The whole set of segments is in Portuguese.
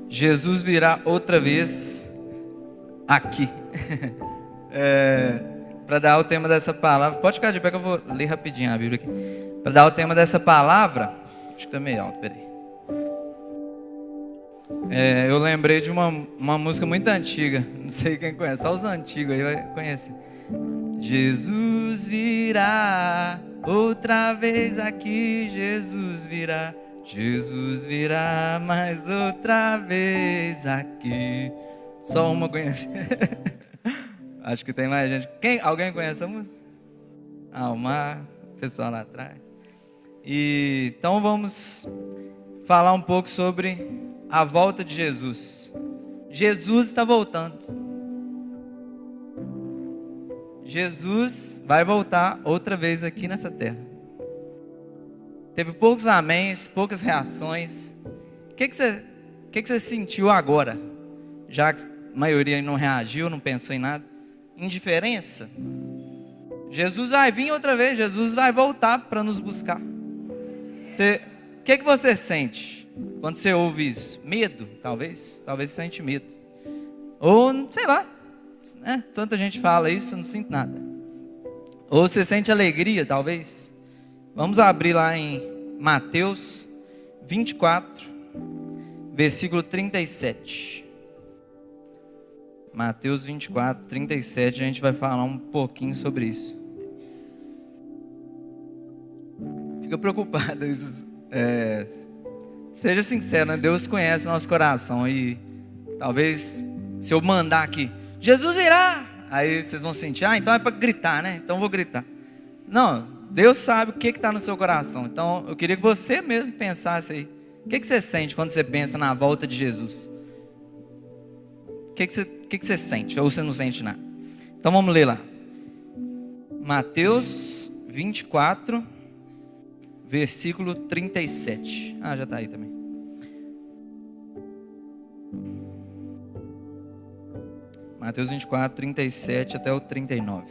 Jesus virá outra vez aqui. Para dar o tema dessa palavra, pode ficar de pé que eu vou ler rapidinho a Bíblia aqui. Para dar o tema dessa palavra, acho que está meio alto, peraí. Eu lembrei de uma música muito antiga, não sei quem conhece, só os antigos aí vai conhecer. Jesus virá outra vez aqui, Jesus virá mais outra vez aqui. Só uma conhece. Acho que tem mais gente. Alguém conhece a música? Mar, pessoal lá atrás. Então vamos falar um pouco sobre a volta de Jesus. Jesus está voltando. Jesus vai voltar outra vez aqui nessa terra. Teve poucos améns, poucas reações. O que você sentiu agora? Já que a maioria não reagiu, não pensou em nada. Indiferença? Jesus vai vir outra vez, Jesus vai voltar para nos buscar. O que você sente quando você ouve isso? Medo, talvez? Talvez você sente medo. Ou, sei lá, né? Tanta gente fala isso, eu não sinto nada. Ou você sente alegria, talvez? Vamos abrir lá em Mateus 24, versículo 37. Mateus 24, 37, a gente vai falar um pouquinho sobre isso. Fica preocupado. Seja sincero, né? Deus conhece o nosso coração. E talvez se eu mandar aqui, Jesus irá, aí vocês vão sentir, então é para gritar, né? Então eu vou gritar. Não, Deus sabe o que está no seu coração. Então eu queria que você mesmo pensasse aí. O que você sente quando você pensa na volta de Jesus? O que você sente? Ou você não sente nada? Então vamos ler lá. Mateus 24, versículo 37. Já está aí também. Mateus 24, 37 até o 39.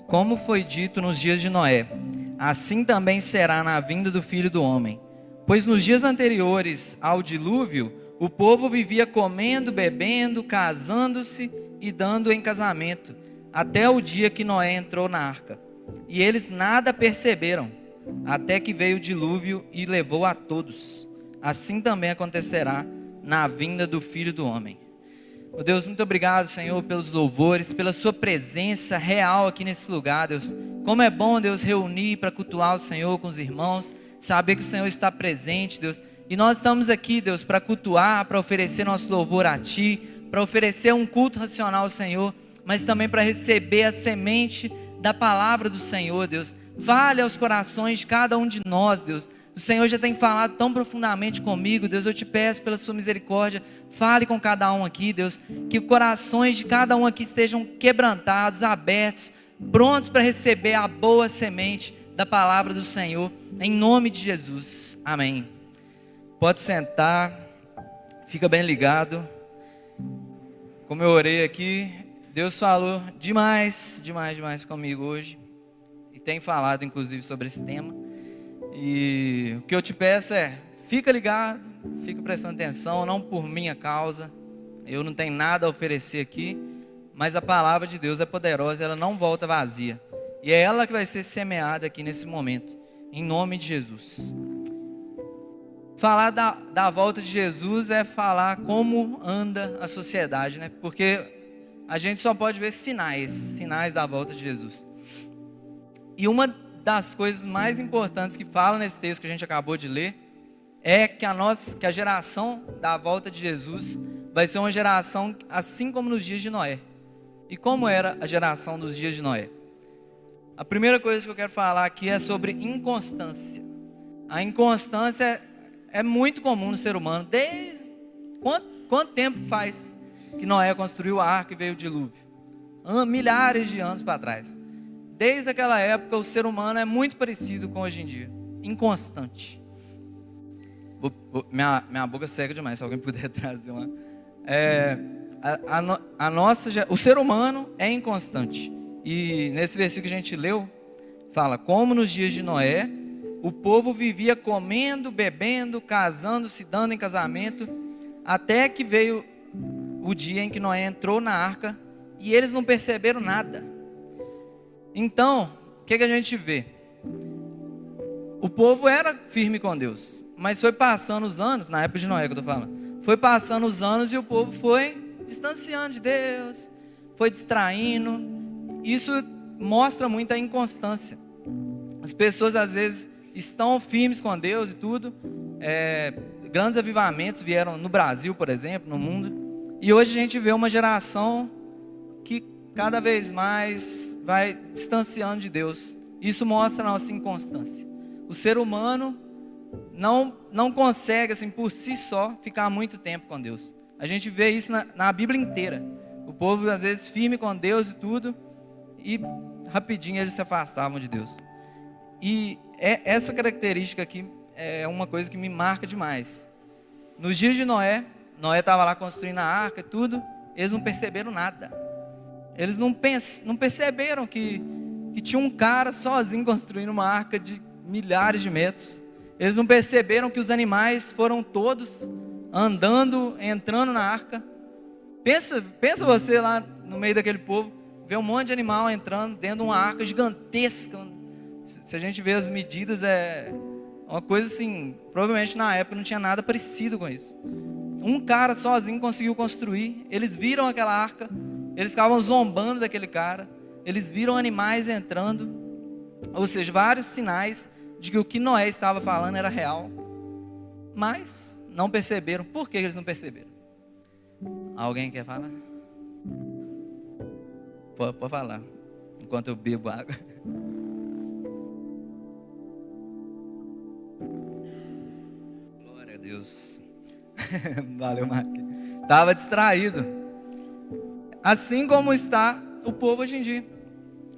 Como foi dito nos dias de Noé, assim também será na vinda do Filho do Homem. Pois nos dias anteriores ao dilúvio, o povo vivia comendo, bebendo, casando-se e dando em casamento, até o dia que Noé entrou na arca. E eles nada perceberam, até que veio o dilúvio e levou a todos. Assim também acontecerá na vinda do Filho do Homem. Oh Deus, muito obrigado, Senhor, pelos louvores, pela sua presença real aqui nesse lugar, Deus. Como é bom, Deus, reunir para cultuar o Senhor com os irmãos, saber que o Senhor está presente, Deus. E nós estamos aqui, Deus, para cultuar, para oferecer nosso louvor a Ti, para oferecer um culto racional ao Senhor, mas também para receber a semente da palavra do Senhor, Deus. Fale aos corações de cada um de nós, Deus. O Senhor já tem falado tão profundamente comigo, Deus. Eu te peço pela sua misericórdia, fale com cada um aqui, Deus. Que os corações de cada um aqui estejam quebrantados, abertos, prontos para receber a boa semente da palavra do Senhor, em nome de Jesus, amém. Pode sentar, fica bem ligado. Como eu orei aqui, Deus falou demais comigo hoje, e tem falado inclusive sobre esse tema. E o que eu te peço é, fica ligado, fica prestando atenção, não por minha causa, eu não tenho nada a oferecer aqui, mas a palavra de Deus é poderosa, ela não volta vazia, e é ela que vai ser semeada aqui nesse momento, em nome de Jesus. Falar da volta de Jesus é falar como anda a sociedade, né? Porque a gente só pode ver sinais da volta de Jesus. E uma das coisas mais importantes que fala nesse texto que a gente acabou de ler é que a geração da volta de Jesus vai ser uma geração assim como nos dias de Noé. E como era a geração dos dias de Noé? A primeira coisa que eu quero falar aqui é sobre inconstância. A inconstância é muito comum no ser humano. Desde quanto tempo faz que Noé construiu a arca e veio o dilúvio? Milhares de anos para trás. Desde aquela época, o ser humano é muito parecido com hoje em dia. Inconstante. Minha boca seca demais, se alguém puder trazer uma. O ser humano é inconstante. E nesse versículo que a gente leu, fala, como nos dias de Noé, o povo vivia comendo, bebendo, casando-se, dando em casamento, até que veio o dia em que Noé entrou na arca e eles não perceberam nada. Então, o que a gente vê? O povo era firme com Deus, mas foi passando os anos, na época de Noé que eu estou falando, foi passando os anos e o povo foi distanciando de Deus, foi distraindo. Isso mostra muita inconstância. As pessoas às vezes estão firmes com Deus e tudo. Grandes avivamentos vieram no Brasil, por exemplo, no mundo. E hoje a gente vê uma geração que cada vez mais vai distanciando de Deus. Isso mostra a nossa inconstância. O ser humano não consegue, assim, por si só, ficar muito tempo com Deus. A gente vê isso na Bíblia inteira. O povo, às vezes, firme com Deus e tudo, e rapidinho eles se afastavam de Deus. E essa característica aqui é uma coisa que me marca demais. Nos dias de Noé estava lá construindo a arca e tudo, eles não perceberam nada. Eles não perceberam que tinha um cara sozinho construindo uma arca de milhares de metros. Eles não perceberam que os animais foram todos andando, entrando na arca. Pensa você lá no meio daquele povo, ver um monte de animal entrando dentro de uma arca gigantesca. Se a gente vê as medidas, é uma coisa assim, provavelmente na época não tinha nada parecido com isso. Um cara sozinho conseguiu construir. Eles viram aquela arca, eles ficavam zombando daquele cara, eles viram animais entrando, ou seja, vários sinais de que o que Noé estava falando era real, mas não perceberam. Por que eles não perceberam? Alguém quer falar? Pode falar, enquanto eu bebo água. Glória a Deus. Valeu, Mark. Estava distraído. Assim como está o povo hoje em dia.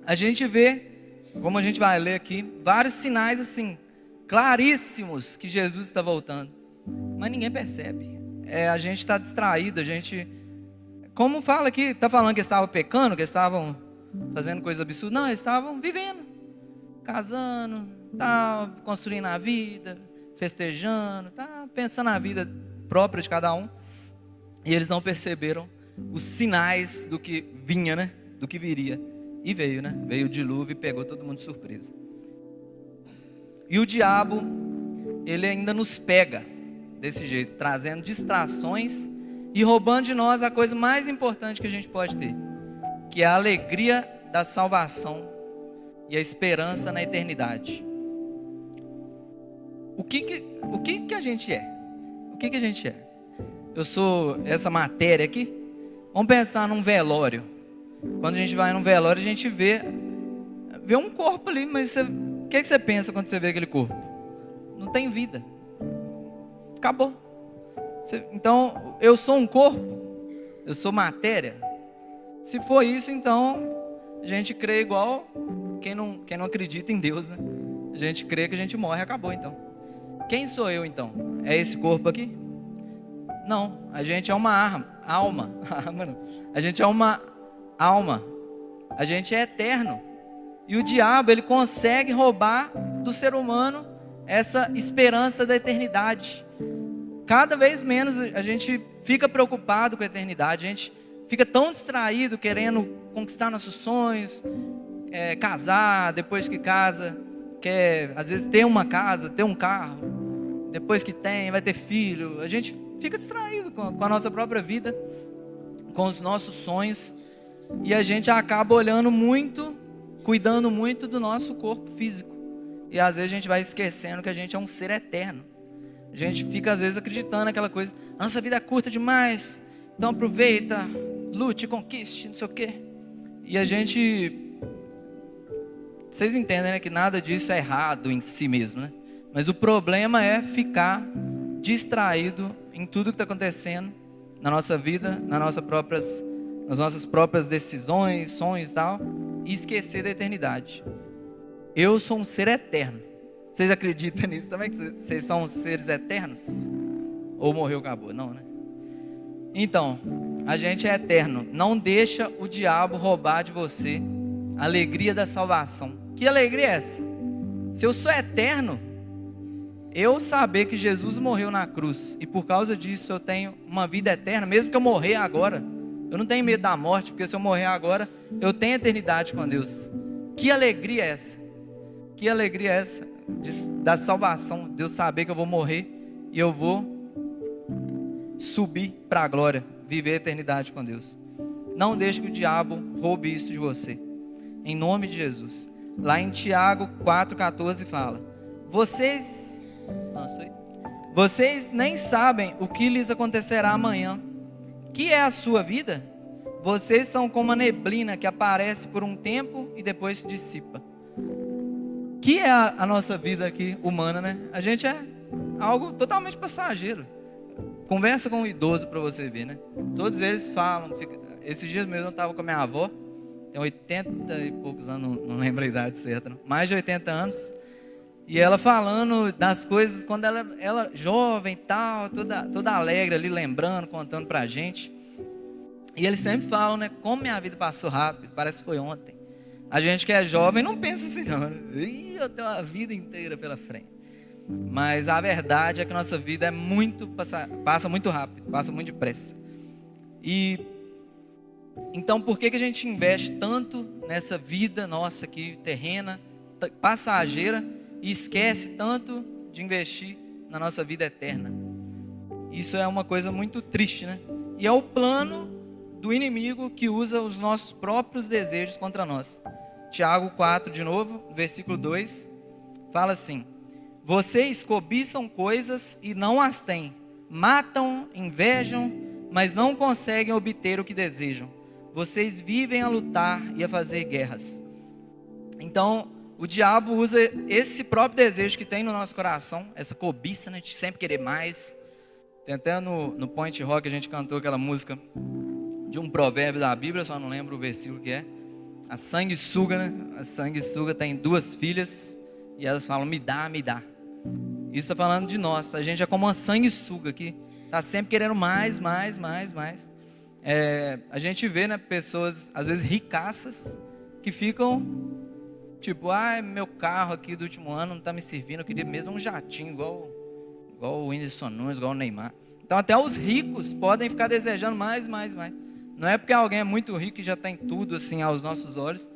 A gente vê, como a gente vai ler aqui, vários sinais assim, claríssimos que Jesus está voltando. Mas ninguém percebe. A gente está distraído, a gente... Como fala aqui, está falando que estavam pecando, que estavam fazendo coisa absurda. Não, eles estavam vivendo, casando, tal, construindo a vida, festejando, pensando na vida própria de cada um. E eles não perceberam os sinais do que vinha, né? Do que viria. E veio, né? Veio o dilúvio e pegou todo mundo de surpresa. E o diabo, ele ainda nos pega desse jeito, trazendo distrações e roubando de nós a coisa mais importante que a gente pode ter, que é a alegria da salvação e a esperança na eternidade. O que a gente é? O que a gente é? Eu sou essa matéria aqui. Vamos pensar num velório. Quando a gente vai num velório, a gente vê um corpo ali, mas o que você pensa quando você vê aquele corpo? Não tem vida. Acabou. Então, eu sou um corpo? Eu sou matéria? Se for isso, então, a gente crê igual quem não acredita em Deus, né? A gente crê que a gente morre e acabou, então. Quem sou eu, então? É esse corpo aqui? Não, a gente é uma alma. A gente é uma alma. A gente é eterno. E o diabo, ele consegue roubar do ser humano essa esperança da eternidade. Cada vez menos a gente fica preocupado com a eternidade. A gente fica tão distraído querendo conquistar nossos sonhos, casar, depois que casa, quer às vezes ter uma casa, ter um carro, depois que tem, vai ter filho. A gente fica distraído com a nossa própria vida, com os nossos sonhos, e a gente acaba olhando muito, cuidando muito do nosso corpo físico, e às vezes a gente vai esquecendo que a gente é um ser eterno. A gente fica às vezes acreditando naquela coisa, a nossa vida é curta demais, então aproveita, lute, conquiste, não sei o quê. E a gente, vocês entendem, né, que nada disso é errado em si mesmo, né? Mas o problema é ficar distraído em tudo que está acontecendo na nossa vida, nas nossas próprias decisões, sonhos e tal, e esquecer da eternidade. Eu sou um ser eterno. Vocês acreditam nisso também? Que vocês são seres eternos? Ou morreu, acabou? Não, né? Então, a gente é eterno. Não deixa o diabo roubar de você a alegria da salvação. Que alegria é essa? Se eu sou eterno, eu saber que Jesus morreu na cruz e por causa disso eu tenho uma vida eterna, mesmo que eu morrer agora, eu não tenho medo da morte, porque se eu morrer agora, eu tenho eternidade com Deus. Que alegria é essa? Que alegria é essa da salvação, Deus saber que eu vou morrer e eu vou subir para a glória, viver a eternidade com Deus. Não deixe que o diabo roube isso de você, em nome de Jesus. Lá em Tiago 4,14 fala: vocês nem sabem o que lhes acontecerá amanhã. Que é a sua vida? Vocês são como a neblina que aparece por um tempo e depois se dissipa. Que é a nossa vida aqui humana, né? A gente é algo totalmente passageiro. Conversa com um idoso para você ver, né? Todos eles falam. Esses dias mesmo eu estava com a minha avó, tem 80 e poucos anos, não lembro a idade certa, não. Mais de 80 anos. E ela falando das coisas, quando ela jovem e tal, toda alegre ali, lembrando, contando pra gente. E eles sempre falam, né, como minha vida passou rápido, parece que foi ontem. A gente que é jovem não pensa assim não, né? Ih, eu tenho a vida inteira pela frente. Mas a verdade é que nossa vida passa muito rápido, passa muito depressa. E então por que a gente investe tanto nessa vida nossa aqui, terrena, passageira, e esquece tanto de investir na nossa vida eterna? Isso é uma coisa muito triste, né? E é o plano do inimigo que usa os nossos próprios desejos contra nós. Tiago 4, de novo, versículo 2, fala assim: vocês cobiçam coisas e não as têm, matam, invejam, mas não conseguem obter o que desejam. Vocês vivem a lutar e a fazer guerras. Então, o diabo usa esse próprio desejo que tem no nosso coração, essa cobiça, né, de sempre querer mais. Tem até no Point Rock a gente cantou aquela música de um provérbio da Bíblia, só não lembro o versículo que é. A sanguessuga, né? A sanguessuga tem 2 filhas e elas falam: me dá, me dá. Isso está falando de nós. A gente é como uma sanguessuga que está sempre querendo mais. A gente vê, né, pessoas às vezes ricaças que ficam tipo: meu carro aqui do último ano não está me servindo, eu queria mesmo um jatinho igual o Whindersson Nunes, igual o Neymar. Então até os ricos podem ficar desejando mais. Não é porque alguém é muito rico e já tem tudo assim aos nossos olhos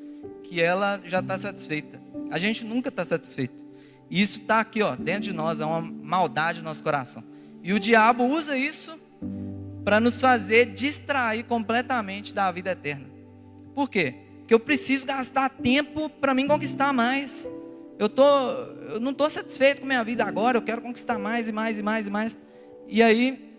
que ela já está satisfeita. A gente nunca está satisfeito. E isso está aqui, ó, dentro de nós, é uma maldade no nosso coração. E o diabo usa isso para nos fazer distrair completamente da vida eterna. Por quê? Porque eu preciso gastar tempo para mim conquistar mais. Eu não estou satisfeito com minha vida agora, eu quero conquistar mais e mais. E aí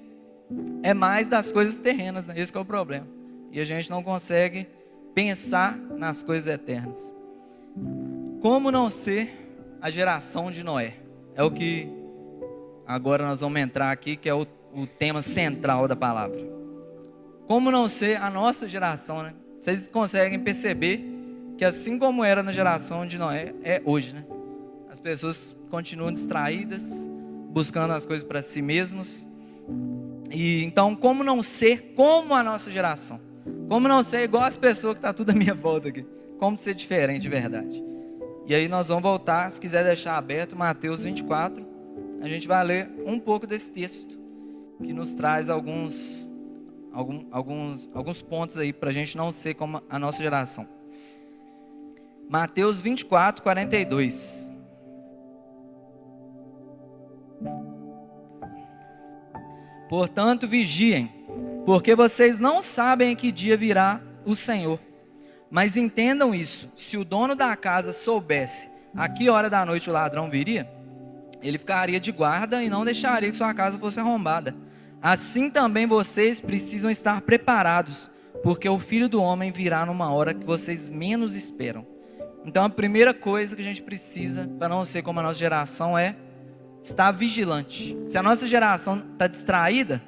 é mais das coisas terrenas, né? Esse que é o problema. E a gente não consegue pensar nas coisas eternas. Como não ser a geração de Noé? É o que agora nós vamos entrar aqui, que é o tema central da palavra. Como não ser a nossa geração, né? Vocês conseguem perceber que assim como era na geração de Noé, é hoje, né? As pessoas continuam distraídas, buscando as coisas para si mesmos. E então, como não ser como a nossa geração? Como não ser igual as pessoas que estão tudo à minha volta aqui? Como ser diferente de verdade? E aí nós vamos voltar, se quiser deixar aberto, Mateus 24. A gente vai ler um pouco desse texto, que nos traz alguns pontos aí, para a gente não ser como a nossa geração. Mateus 24, 42. Portanto, vigiem, porque vocês não sabem em que dia virá o Senhor. Mas entendam isso: se o dono da casa soubesse a que hora da noite o ladrão viria, ele ficaria de guarda e não deixaria que sua casa fosse arrombada. Assim também vocês precisam estar preparados, porque o Filho do Homem virá numa hora que vocês menos esperam. Então a primeira coisa que a gente precisa, para não ser como a nossa geração, é estar vigilante. Se a nossa geração está distraída,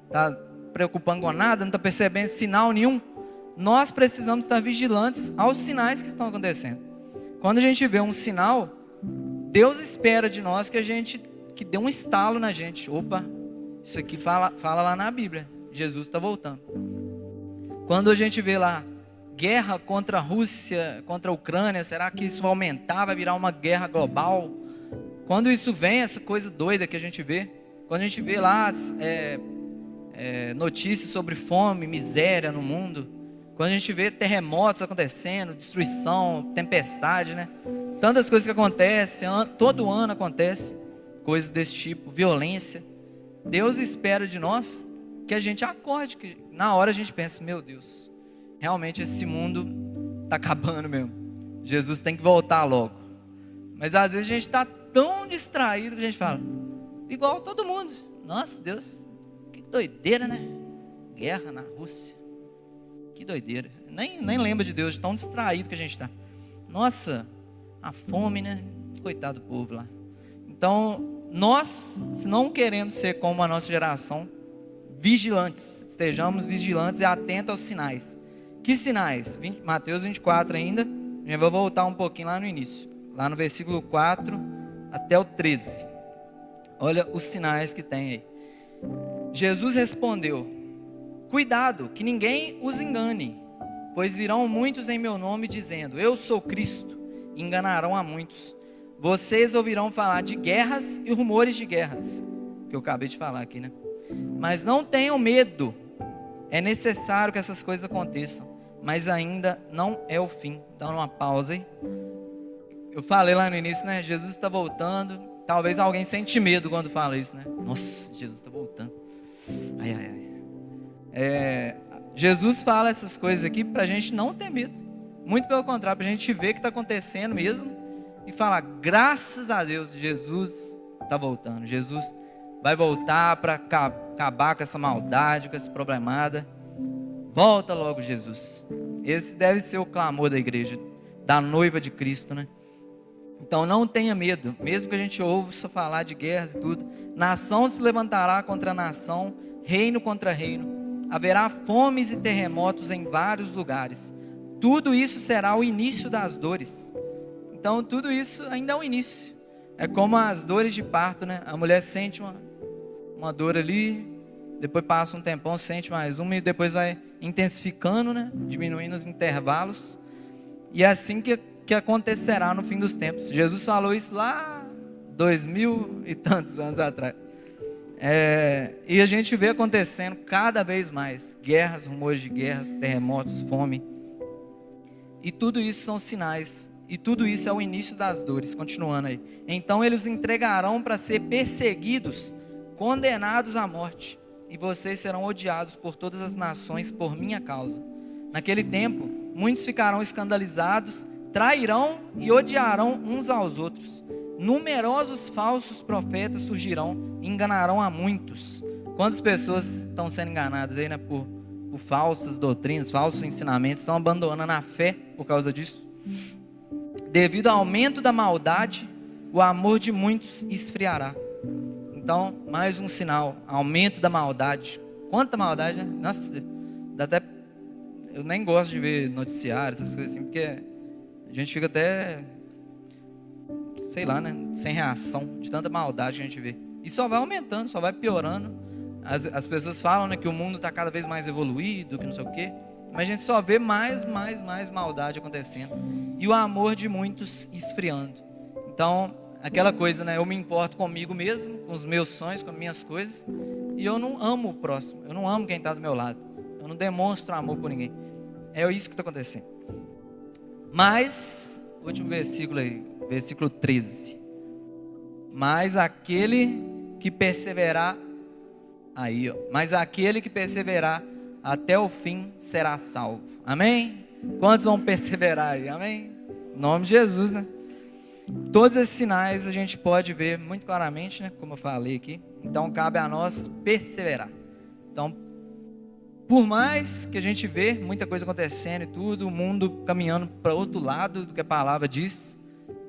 está preocupando com nada, não está percebendo sinal nenhum, nós precisamos estar vigilantes aos sinais que estão acontecendo. Quando a gente vê um sinal, Deus espera de nós que dê um estalo na gente. Opa, isso aqui fala lá na Bíblia, Jesus está voltando. Quando a gente vê lá guerra contra a Rússia, contra a Ucrânia, será que isso vai aumentar, vai virar uma guerra global? quando isso vem, essa coisa doida que a gente vê, quando a gente vê lá notícias sobre fome, miséria no mundo, quando a gente vê terremotos acontecendo, destruição, tempestade, né? Tantas coisas que acontecem, todo ano acontece coisas desse tipo, violência. Deus espera de nós que a gente acorde, que na hora a gente pensa, meu Deus, realmente esse mundo está acabando mesmo, Jesus tem que voltar logo. Mas às vezes a gente está tão distraído que a gente fala, igual todo mundo, nossa Deus, que doideira, né? Guerra na Rússia, que doideira, nem lembra de Deus, de tão distraído que a gente está. Nossa, a fome, né? Coitado do povo lá. Então, nós, se não queremos ser como a nossa geração, vigilantes, estejamos vigilantes e atentos aos sinais. Que sinais? Mateus 24 ainda, a gente vai voltar um pouquinho lá no início, lá no versículo 4 até o 13. Olha os sinais que tem aí. Jesus respondeu, cuidado, que ninguém os engane, pois virão muitos em meu nome dizendo, eu sou Cristo, e enganarão a muitos. Vocês ouvirão falar de guerras e rumores de guerras, que eu acabei de falar aqui, né? Mas não tenham medo, é necessário que essas coisas aconteçam, mas ainda não é o fim. Dá uma pausa aí. Eu falei lá no início, né? Jesus está voltando. Talvez alguém sente medo quando fala isso, né? Nossa, Jesus está voltando. Ai, ai, ai. Jesus fala essas coisas aqui para a gente não ter medo. Muito pelo contrário, para a gente ver o que está acontecendo mesmo e falar, graças a Deus, Jesus está voltando. Jesus vai voltar para acabar com essa maldade, com essa problemada. Volta logo, Jesus. Esse deve ser o clamor da igreja, da noiva de Cristo, né? Então não tenha medo, mesmo que a gente ouça falar de guerras e tudo. Nação se levantará contra nação, reino contra reino. Haverá fomes e terremotos em vários lugares. Tudo isso será o início das dores. Então tudo isso ainda é o início. É como as dores de parto, né? A mulher sente uma dor ali, depois passa um tempão, sente mais uma e depois vai intensificando, né? Diminuindo os intervalos. E é assim que acontecerá no fim dos tempos. Jesus falou isso lá 2000 e tantos anos atrás. E a gente vê acontecendo cada vez mais guerras, rumores de guerras, terremotos, fome. E tudo isso são sinais. E tudo isso é o início das dores. Continuando aí. Então eles os entregarão para ser perseguidos, condenados à morte. E vocês serão odiados por todas as nações por minha causa. Naquele tempo, muitos ficarão escandalizados, trairão e odiarão uns aos outros. Numerosos falsos profetas surgirão e enganarão a muitos. Quantas pessoas estão sendo enganadas aí, né, por falsas doutrinas, falsos ensinamentos, estão abandonando a fé por causa disso? Devido ao aumento da maldade, o amor de muitos esfriará. Então, mais um sinal, aumento da maldade. Quanta maldade, né? Nossa, dá até... Eu nem gosto de ver noticiários, essas coisas assim, porque a gente fica até, sei lá, né, sem reação de tanta maldade que a gente vê. E só vai aumentando, só vai piorando. As pessoas falam, né, que o mundo está cada vez mais evoluído, que não sei o quê, mas a gente só vê mais maldade acontecendo. E o amor de muitos esfriando. Então, aquela coisa, né, eu me importo comigo mesmo, com os meus sonhos, com as minhas coisas, e eu não amo o próximo, eu não amo quem está do meu lado, eu não demonstro amor por ninguém. É isso que está acontecendo. Mas, último versículo aí, versículo 13. Mas aquele que perseverar, mas aquele que perseverar até o fim será salvo. Amém? Quantos vão perseverar aí? Amém? Em nome de Jesus, né? Todos esses sinais a gente pode ver muito claramente, né? Como eu falei aqui. Então cabe a nós perseverar. Então, por mais que a gente vê muita coisa acontecendo e tudo, o mundo caminhando para outro lado do que a palavra diz,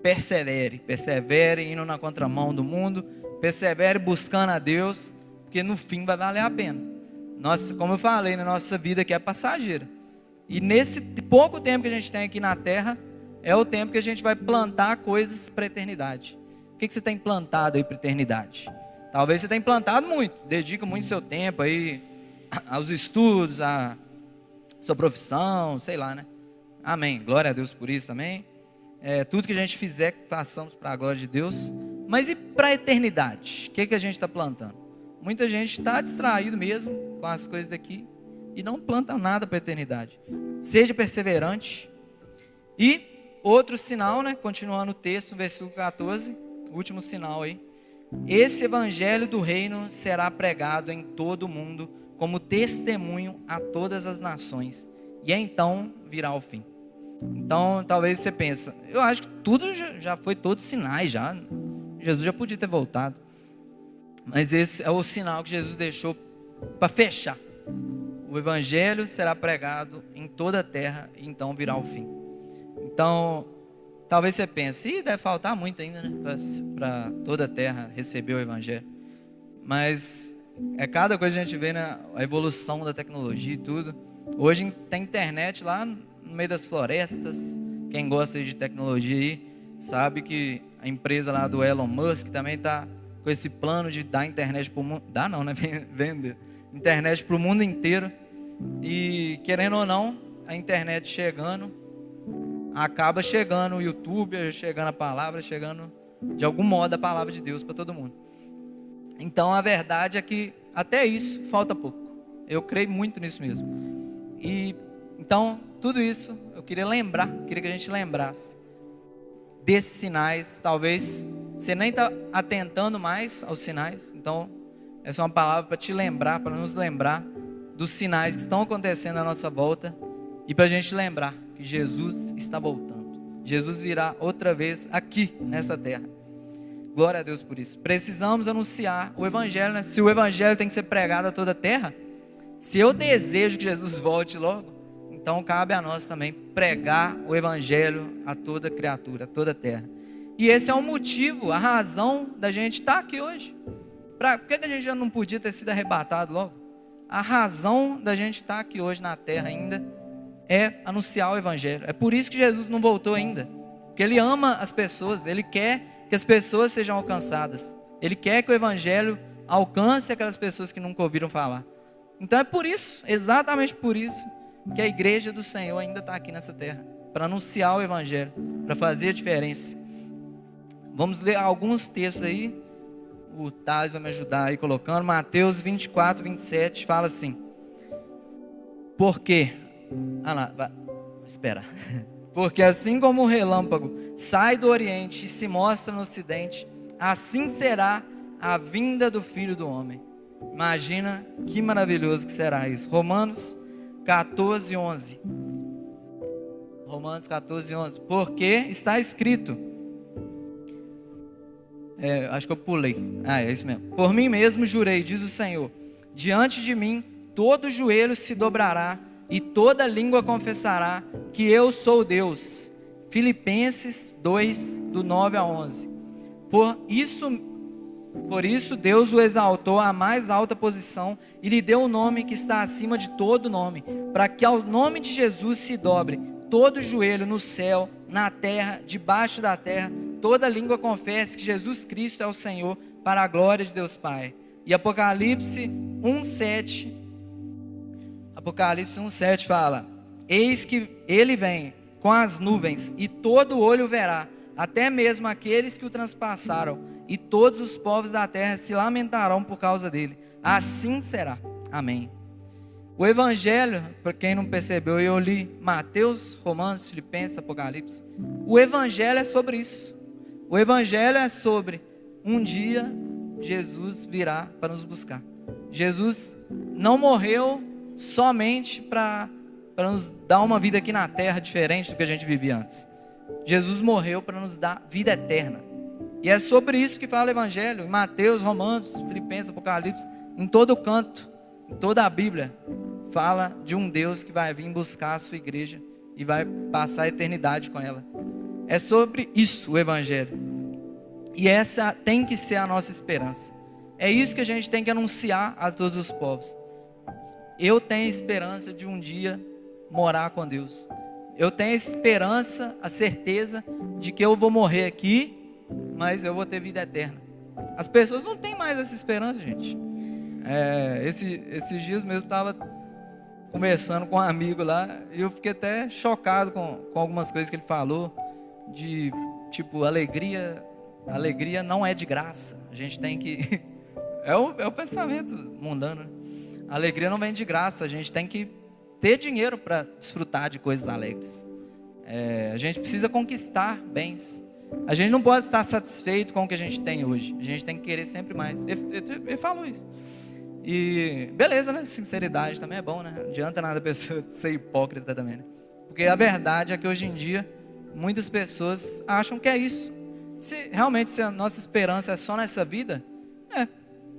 persevere indo na contramão do mundo, persevere buscando a Deus, porque no fim vai valer a pena. Nossa, como eu falei, na nossa vida aqui é passageira. E nesse pouco tempo que a gente tem aqui na terra, é o tempo que a gente vai plantar coisas para a eternidade. O que você tem plantado aí para a eternidade? Talvez você tenha plantado muito, dedica muito seu tempo aí aos estudos, a sua profissão, sei lá, né? Amém, glória a Deus por isso também. Tudo que a gente fizer, façamos para a glória de Deus. Mas e para a eternidade? O que a gente está plantando? Muita gente está distraído mesmo com as coisas daqui e não planta nada para a eternidade. Seja perseverante. E outro sinal, né? Continuando o texto, versículo 14, último sinal aí. Esse evangelho do reino será pregado em todo o mundo como testemunho a todas as nações. E então virá o fim. Então, talvez você pense, eu acho que tudo já foi todos sinais já. Jesus já podia ter voltado. Mas esse é o sinal que Jesus deixou para fechar. O evangelho será pregado em toda a terra e então virá o fim. Então, talvez você pense, deve faltar muito ainda, né, para toda a terra receber o evangelho. Mas é cada coisa que a gente vê, né, a evolução da tecnologia e tudo. Hoje tem internet lá no meio das florestas. Quem gosta de tecnologia aí sabe que a empresa lá do Elon Musk também está com esse plano de dar internet para o mundo. Dá não, né? Vender internet para o mundo inteiro. E querendo ou não, a internet chegando, acaba chegando o YouTube, chegando a palavra, chegando de algum modo a palavra de Deus para todo mundo. Então a verdade é que até isso falta pouco. Eu creio muito nisso mesmo. E então tudo isso eu queria que a gente lembrasse desses sinais. Talvez você nem está atentando mais aos sinais. Então essa é uma palavra para te lembrar, para nos lembrar dos sinais que estão acontecendo à nossa volta e para a gente lembrar que Jesus está voltando. Jesus virá outra vez aqui nessa terra. Glória a Deus por isso. Precisamos anunciar o evangelho, né? Se o evangelho tem que ser pregado a toda a terra, se eu desejo que Jesus volte logo, então cabe a nós também pregar o evangelho a toda criatura, a toda a terra. E esse é o motivo, a razão da gente estar aqui hoje. Por que a gente já não podia ter sido arrebatado logo? A razão da gente estar aqui hoje na terra ainda é anunciar o evangelho. É por isso que Jesus não voltou ainda. Porque Ele ama as pessoas, Ele quer que as pessoas sejam alcançadas. Ele quer que o evangelho alcance aquelas pessoas que nunca ouviram falar. Então é por isso, exatamente por isso, que a igreja do Senhor ainda está aqui nessa terra. Para anunciar o evangelho, para fazer a diferença. Vamos ler alguns textos aí. O Thales vai me ajudar aí colocando. Mateus 24, 27 fala assim. Porque Porque assim como o relâmpago sai do oriente e se mostra no ocidente, assim será a vinda do Filho do Homem. Imagina que maravilhoso que será isso. Romanos 14, 11. Romanos 14, 11. Porque está escrito. Acho que eu pulei. É isso mesmo. Por mim mesmo jurei, diz o Senhor, diante de mim todo joelho se dobrará e toda língua confessará que eu sou Deus. Filipenses 2, do 9 a 11. Por isso Deus o exaltou à mais alta posição e lhe deu o nome que está acima de todo nome, para que ao nome de Jesus se dobre todo joelho no céu, na terra, debaixo da terra, toda língua confesse que Jesus Cristo é o Senhor, para a glória de Deus Pai. E Apocalipse 1:7 fala: eis que ele vem com as nuvens, e todo olho verá, até mesmo aqueles que o transpassaram, e todos os povos da terra se lamentarão por causa dele. Assim será. Amém. O evangelho, para quem não percebeu, eu li Mateus, Romanos, Filipenses, Apocalipse. O evangelho é sobre isso. O evangelho é sobre um dia Jesus virá para nos buscar. Jesus não morreu somente para nos dar uma vida aqui na terra diferente do que a gente vivia antes. Jesus morreu para nos dar vida eterna. E é sobre isso que fala o evangelho, em Mateus, Romanos, Filipenses, Apocalipse, em todo canto, em toda a Bíblia, fala de um Deus que vai vir buscar a sua igreja e vai passar a eternidade com ela. É sobre isso o evangelho. E essa tem que ser a nossa esperança. É isso que a gente tem que anunciar a todos os povos. Eu tenho esperança de um dia morar com Deus. Eu tenho esperança, a certeza de que eu vou morrer aqui, mas eu vou ter vida eterna. As pessoas não têm mais essa esperança, gente. Esses dias mesmo estava conversando com um amigo lá, e eu fiquei até chocado com algumas coisas que ele falou, de tipo alegria A alegria não é de graça. A gente tem que... é o pensamento mundano, né? A alegria não vem de graça. A gente tem que ter dinheiro para desfrutar de coisas alegres. A gente precisa conquistar bens. A gente não pode estar satisfeito com o que a gente tem hoje. A gente tem que querer sempre mais. Ele falou isso. E beleza, né? Sinceridade também é bom, né? Não adianta nada a pessoa ser hipócrita também, né? Porque a verdade é que hoje em dia muitas pessoas acham que é isso. Se realmente a nossa esperança é só nessa vida,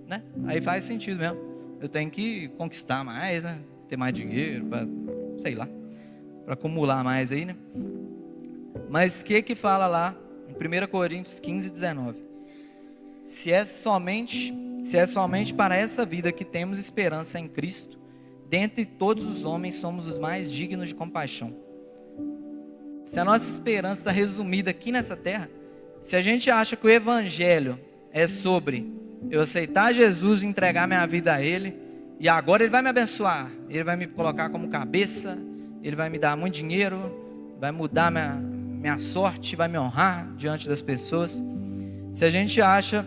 né? Aí faz sentido mesmo. Eu tenho que conquistar mais, né? Ter mais dinheiro, para, sei lá, para acumular mais aí, né? Mas o que fala lá em 1 Coríntios 15, 19? Se é somente para essa vida que temos esperança em Cristo, dentre todos os homens somos os mais dignos de compaixão. Se a nossa esperança está resumida aqui nessa terra, se a gente acha que o Evangelho é sobre eu aceitar Jesus e entregar minha vida a Ele, e agora Ele vai me abençoar, Ele vai me colocar como cabeça, Ele vai me dar muito dinheiro, vai mudar minha sorte, vai me honrar diante das pessoas. Se a gente acha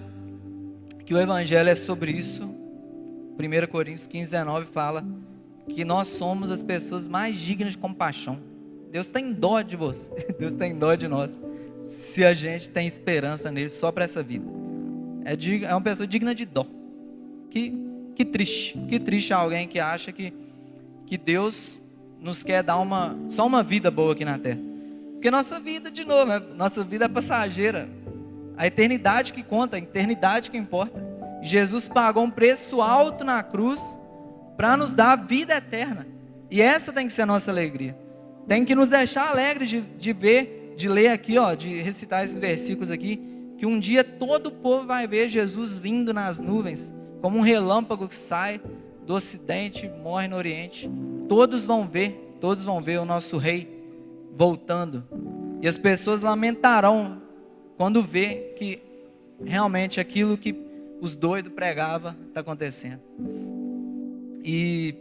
que o Evangelho é sobre isso, 1 Coríntios 15, 19 fala que nós somos as pessoas mais dignas de compaixão. Deus tem dó de você, Deus tem dó de nós, se a gente tem esperança nele só para essa vida. É uma pessoa digna de dó. Que triste alguém que acha que Deus nos quer dar só uma vida boa aqui na terra. Porque nossa vida, de novo, nossa vida é passageira. A eternidade que conta, a eternidade que importa. Jesus pagou um preço alto na cruz para nos dar a vida eterna. E essa tem que ser a nossa alegria. Tem que nos deixar alegres de ver, de ler aqui, de recitar esses versículos aqui, que um dia todo o povo vai ver Jesus vindo nas nuvens, como um relâmpago que sai do ocidente, morre no oriente. Todos vão ver o nosso rei voltando. E as pessoas lamentarão quando vê que realmente aquilo que os doidos pregavam está acontecendo. E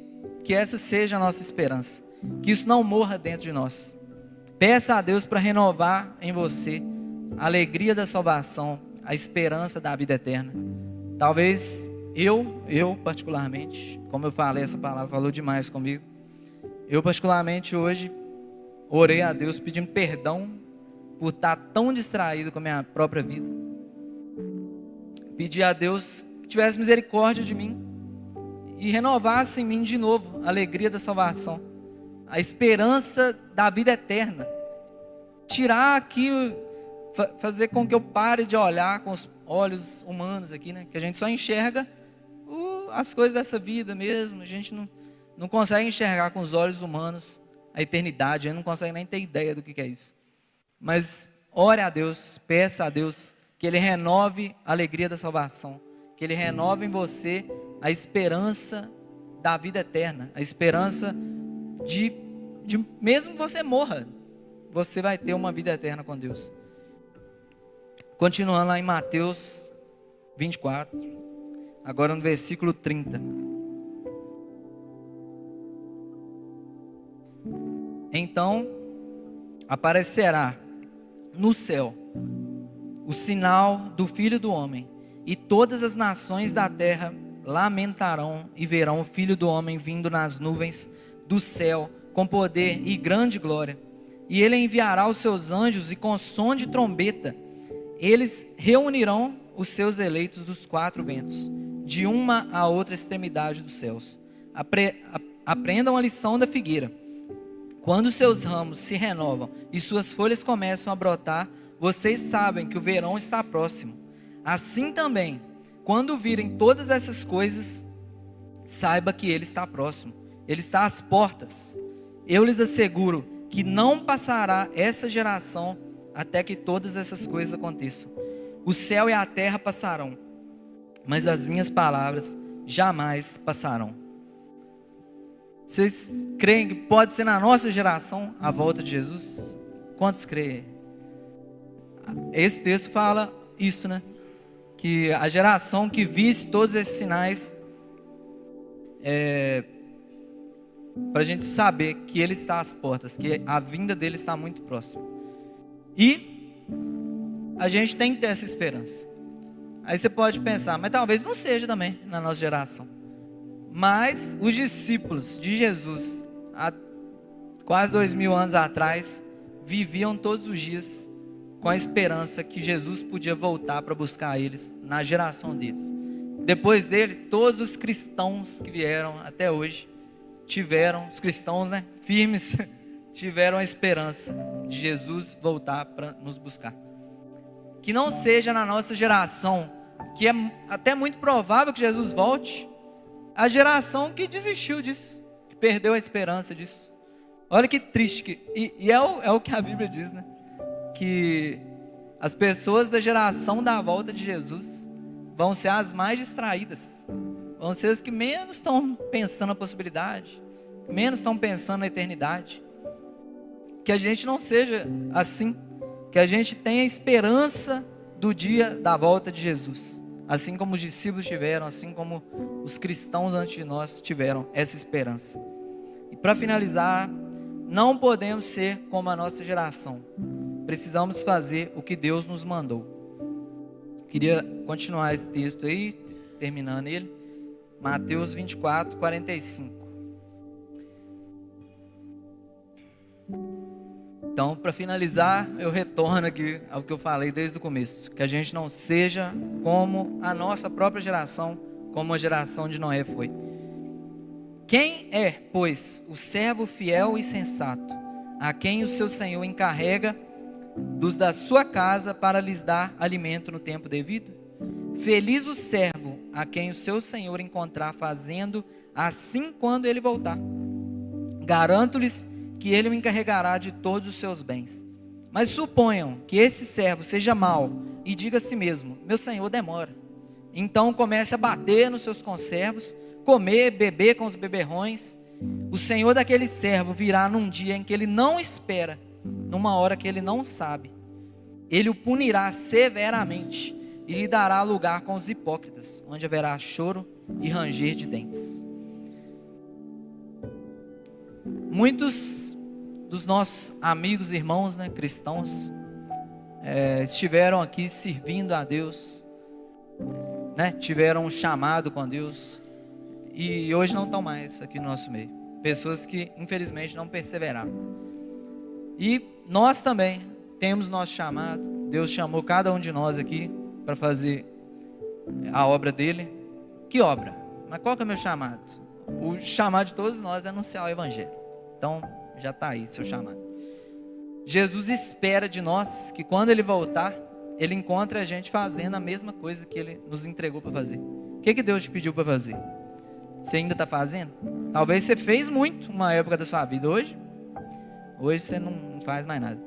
que essa seja a nossa esperança. Que isso não morra dentro de nós. Peça a Deus para renovar em você a alegria da salvação, a esperança da vida eterna. Talvez eu particularmente, como eu falei, essa palavra falou demais comigo. Eu particularmente hoje orei a Deus pedindo perdão por estar tão distraído com a minha própria vida. Pedi a Deus que tivesse misericórdia de mim e renovasse em mim de novo a alegria da salvação, a esperança da vida eterna. Tirar aqui, fazer com que eu pare de olhar com os olhos humanos aqui, né? Que a gente só enxerga as coisas dessa vida mesmo. A gente não consegue enxergar com os olhos humanos a eternidade. A gente não consegue nem ter ideia do que é isso. Mas ore a Deus, peça a Deus que Ele renove a alegria da salvação, que Ele renove em você a esperança da vida eterna, a esperança de mesmo que você morra, você vai ter uma vida eterna com Deus. Continuando lá em Mateus 24, agora no versículo 30. Então aparecerá no céu o sinal do Filho do Homem, e todas as nações da terra lamentarão e verão o Filho do Homem vindo nas nuvens do céu com poder e grande glória. E ele enviará os seus anjos e com som de trombeta eles reunirão os seus eleitos dos quatro ventos, de uma a outra extremidade dos céus. Aprendam a lição da figueira. Quando seus ramos se renovam e suas folhas começam a brotar, vocês sabem que o verão está próximo. Assim também, quando virem todas essas coisas, saiba que Ele está próximo. Ele está às portas. Eu lhes asseguro que não passará essa geração até que todas essas coisas aconteçam. O céu e a terra passarão, mas as minhas palavras jamais passarão. Vocês creem que pode ser na nossa geração a volta de Jesus? Quantos creem? Esse texto fala isso, né? Que a geração que visse todos esses sinais, para a gente saber que Ele está às portas, que a vinda dele está muito próxima. E a gente tem que ter essa esperança. Aí você pode pensar, mas talvez não seja também na nossa geração. Mas os discípulos de Jesus, há quase 2000 anos atrás, viviam todos os dias com a esperança que Jesus podia voltar para buscar eles na geração deles. Depois dele, todos os cristãos que vieram até hoje tiveram, os cristãos, firmes, tiveram a esperança de Jesus voltar para nos buscar. Que não seja na nossa geração, que é até muito provável que Jesus volte, a geração que desistiu disso, que perdeu a esperança disso. Olha que triste, é o que a Bíblia diz, que as pessoas da geração da volta de Jesus vão ser as mais distraídas, vão ser as que menos estão pensando na possibilidade, menos estão pensando na eternidade. Que a gente não seja assim, que a gente tenha esperança do dia da volta de Jesus, assim como os discípulos tiveram, assim como os cristãos antes de nós tiveram essa esperança. E para finalizar, não podemos ser como a nossa geração, precisamos fazer o que Deus nos mandou. Queria continuar esse texto aí, terminando ele, Mateus 24, 45. Então, para finalizar, eu retorno aqui ao que eu falei desde o começo, que a gente não seja como a nossa própria geração, como a geração de Noé foi. Quem é, pois, o servo fiel e sensato, a quem o seu Senhor encarrega dos da sua casa para lhes dar alimento no tempo devido? Feliz o servo a quem o seu Senhor encontrar fazendo assim quando ele voltar. Garanto-lhes que ele o encarregará de todos os seus bens. Mas suponham que esse servo seja mau e diga a si mesmo: meu senhor demora. Então comece a bater nos seus conservos, comer, beber com os beberrões. O senhor daquele servo virá num dia em que ele não espera, numa hora que ele não sabe. Ele o punirá severamente e lhe dará lugar com os hipócritas, onde haverá choro e ranger de dentes. Muitos dos nossos amigos e irmãos, cristãos, estiveram aqui servindo a Deus, tiveram um chamado com Deus, e hoje não estão mais aqui no nosso meio. Pessoas que infelizmente não perseveraram. E nós também temos nosso chamado. Deus chamou cada um de nós aqui para fazer a obra dele. Que obra? Mas qual que é o meu chamado? O chamado de todos nós é anunciar o Evangelho. Então já está aí seu chamado. Jesus espera de nós que quando ele voltar, ele encontre a gente fazendo a mesma coisa que ele nos entregou para fazer. O que Deus te pediu para fazer? Você ainda está fazendo? Talvez você fez muito uma época da sua vida. Hoje você não faz mais nada.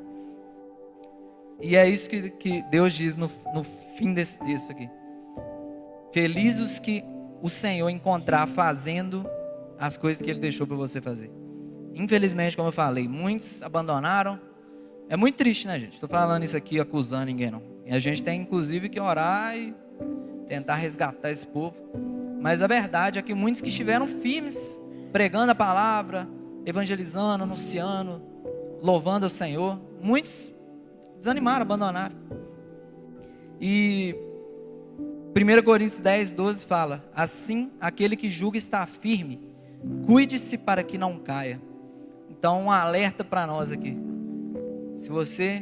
E é isso que Deus diz no fim desse texto aqui. Felizes os que o Senhor encontrar fazendo as coisas que ele deixou para você fazer. Infelizmente, como eu falei, muitos abandonaram. É muito triste, gente? Estou falando isso aqui acusando ninguém, não. E a gente tem inclusive que orar e tentar resgatar esse povo. Mas a verdade é que muitos que estiveram firmes, pregando a palavra, evangelizando, anunciando, louvando ao Senhor, muitos desanimaram, abandonaram. E 1 Coríntios 10, 12 fala: assim, aquele que julga estar firme, cuide-se para que não caia. Então, um alerta para nós aqui. Se você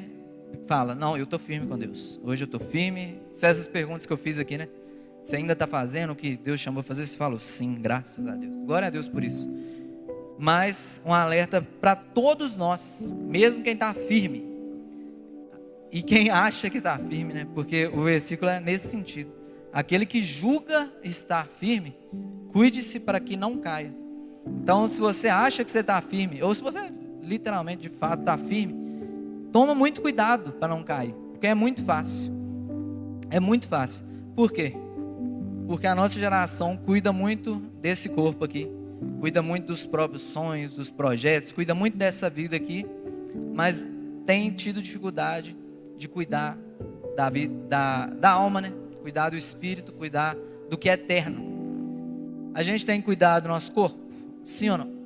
fala: não, eu estou firme com Deus, hoje eu estou firme, se essas perguntas que eu fiz aqui, você ainda está fazendo o que Deus chamou para fazer? Você falou sim, graças a Deus, glória a Deus por isso. Mas um alerta para todos nós, mesmo quem está firme e quem acha que está firme, porque o versículo é nesse sentido. Aquele que julga estar firme, cuide-se para que não caia. Então, se você acha que você está firme, ou se você literalmente de fato está firme, toma muito cuidado para não cair, porque é muito fácil. É muito fácil. Por quê? Porque a nossa geração cuida muito desse corpo aqui, cuida muito dos próprios sonhos, dos projetos, cuida muito dessa vida aqui, mas tem tido dificuldade de cuidar da vida, da alma, cuidar do espírito, cuidar do que é eterno. A gente tem cuidado do nosso corpo? Sim ou não?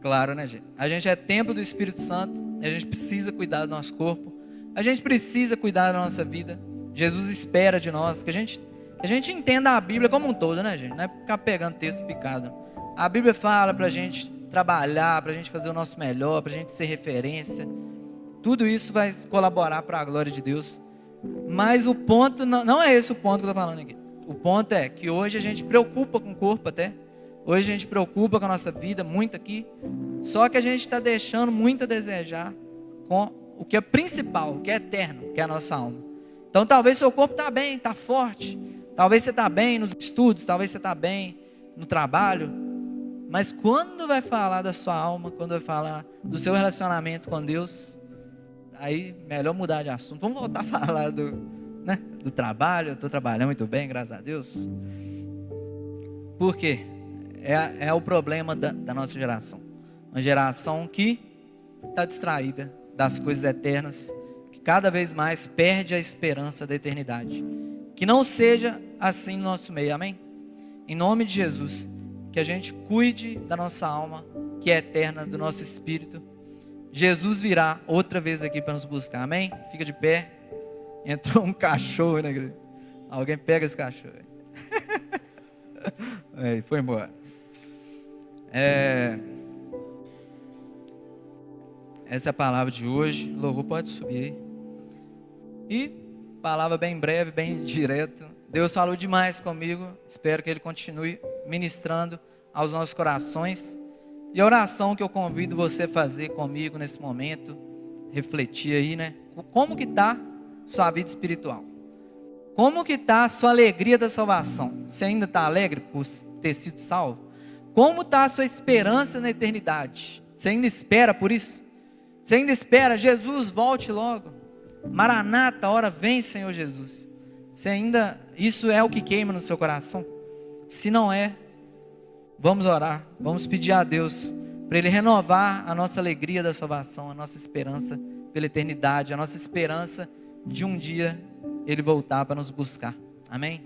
Claro, gente? A gente é templo do Espírito Santo e a gente precisa cuidar do nosso corpo. A gente precisa cuidar da nossa vida. Jesus espera de nós que a gente entenda a Bíblia como um todo, né, gente? Não é ficar pegando texto picado. A Bíblia fala para a gente trabalhar, para a gente fazer o nosso melhor, para a gente ser referência. Tudo isso vai colaborar para a glória de Deus. Mas o ponto, não é esse o ponto que eu estou falando aqui. O ponto é que hoje a gente preocupa com o corpo até. Hoje a gente preocupa com a nossa vida, muito aqui. Só que a gente está deixando muito a desejar com o que é principal, o que é eterno, que é a nossa alma. Então talvez seu corpo está bem, está forte. Talvez você está bem nos estudos, talvez você está bem no trabalho. Mas quando vai falar da sua alma, quando vai falar do seu relacionamento com Deus, aí melhor mudar de assunto. Vamos voltar a falar do trabalho. Eu estou trabalhando muito bem, graças a Deus. Por quê? É o problema da nossa geração. Uma geração que está distraída das coisas eternas, que cada vez mais perde a esperança da eternidade. Que não seja assim no nosso meio, amém? Em nome de Jesus, que a gente cuide da nossa alma, que é eterna, do nosso espírito. Jesus virá outra vez aqui para nos buscar, amém? Fica de pé. Entrou um cachorro na igreja. Alguém pega esse cachorro. Aí, foi embora. Essa é a palavra de hoje. O louvor pode subir. E palavra bem breve, bem direto. Deus falou demais comigo. Espero que Ele continue ministrando aos nossos corações. E a oração que eu convido você a fazer comigo nesse momento, refletir aí, né? Como que está sua vida espiritual? Como que está a sua alegria da salvação? Você ainda está alegre por ter sido salvo? Como está a sua esperança na eternidade? Você ainda espera por isso? Você ainda espera, Jesus, volte logo. Maranata, hora vem, Senhor Jesus. Você ainda, isso é o que queima no seu coração? Se não é, vamos orar, vamos pedir a Deus para Ele renovar a nossa alegria da salvação, a nossa esperança pela eternidade, a nossa esperança de um dia Ele voltar para nos buscar. Amém?